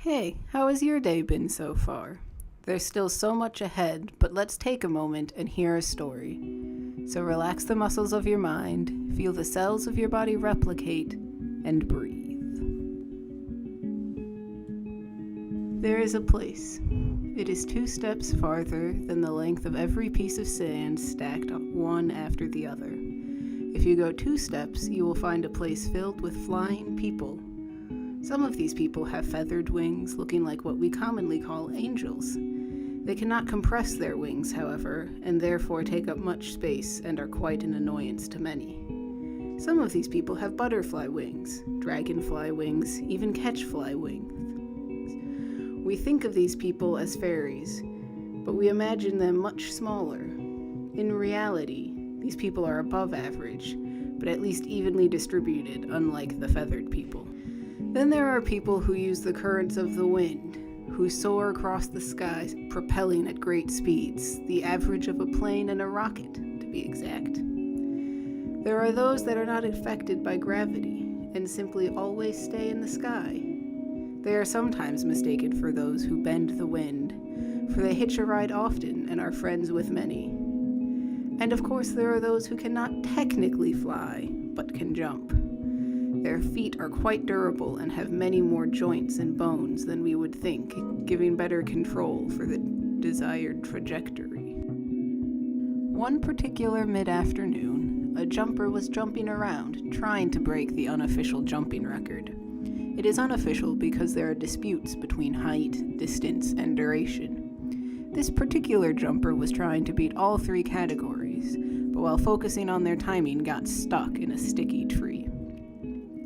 Hey, how has your day been so far? There's still so much ahead, but let's take a moment and hear a story. So relax the muscles of your mind, feel the cells of your body replicate, and breathe. There is a place. It is 2 steps farther than the length of every piece of sand stacked one after the other. If you go 2 steps, you will find a place filled with flying people. Some of these people have feathered wings, looking like what we commonly call angels. They cannot compress their wings, however, and therefore take up much space and are quite an annoyance to many. Some of these people have butterfly wings, dragonfly wings, even catchfly wings. We think of these people as fairies, but we imagine them much smaller. In reality, these people are above average, but at least evenly distributed, unlike the feathered people. Then there are people who use the currents of the wind, who soar across the sky, propelling at great speeds, the average of a plane and a rocket, to be exact. There are those that are not affected by gravity, and simply always stay in the sky. They are sometimes mistaken for those who bend the wind, for they hitch a ride often and are friends with many. And of course there are those who cannot technically fly, but can jump. Their feet are quite durable and have many more joints and bones than we would think, giving better control for the desired trajectory. One particular mid-afternoon, a jumper was jumping around, trying to break the unofficial jumping record. It is unofficial because there are disputes between height, distance, and duration. This particular jumper was trying to beat all 3 categories, but while focusing on their timing got stuck in a sticky tree.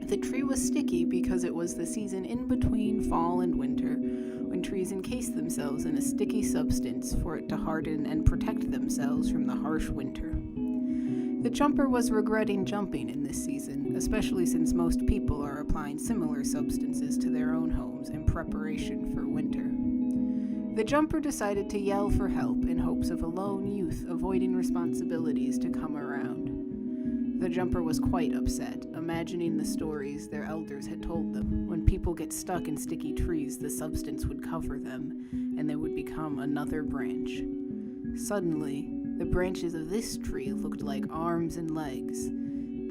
The tree was sticky because it was the season in between fall and winter, when trees encase themselves in a sticky substance for it to harden and protect themselves from the harsh winter. The jumper was regretting jumping in this season, especially since most people are applying similar substances to their own homes in preparation for winter. The jumper decided to yell for help in hopes of a lone youth avoiding responsibilities to come around. The jumper was quite upset, imagining the stories their elders had told them. When people get stuck in sticky trees, the substance would cover them, and they would become another branch. Suddenly, the branches of this tree looked like arms and legs.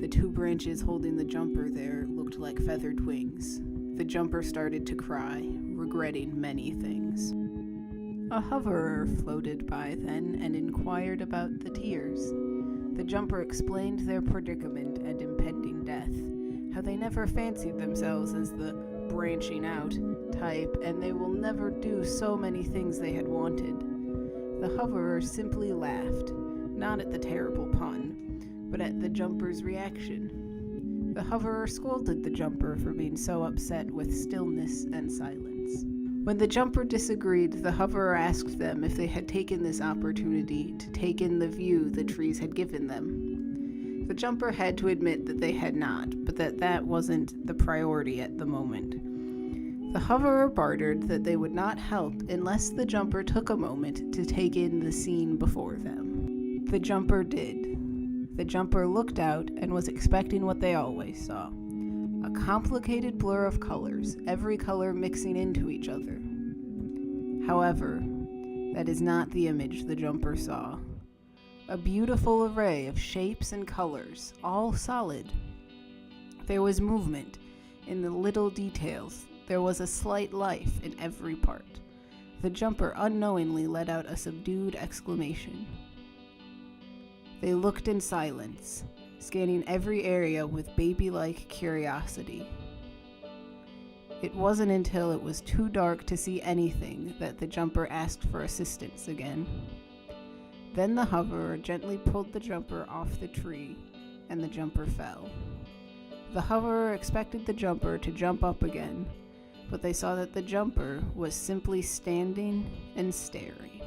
The 2 branches holding the jumper there looked like feathered wings. The jumper started to cry, regretting many things. A hoverer floated by then and inquired about the tears. The jumper explained their predicament and impending death, how they never fancied themselves as the branching out type, and they will never do so many things they had wanted. The hoverer simply laughed, not at the terrible pun, but at the jumper's reaction. The hoverer scolded the jumper for being so upset with stillness and silence. When the jumper disagreed, the hoverer asked them if they had taken this opportunity to take in the view the trees had given them. The jumper had to admit that they had not, but that wasn't the priority at the moment. The hoverer bartered that they would not help unless the jumper took a moment to take in the scene before them. The jumper did. The jumper looked out and was expecting what they always saw. A complicated blur of colors, every color mixing into each other. However, that is not the image the jumper saw. A beautiful array of shapes and colors, all solid. There was movement in the little details. There was a slight life in every part. The jumper unknowingly let out a subdued exclamation. They looked in silence, scanning every area with baby-like curiosity. It wasn't until it was too dark to see anything that the jumper asked for assistance again. Then the hoverer gently pulled the jumper off the tree, and the jumper fell. The hoverer expected the jumper to jump up again, but they saw that the jumper was simply standing and staring.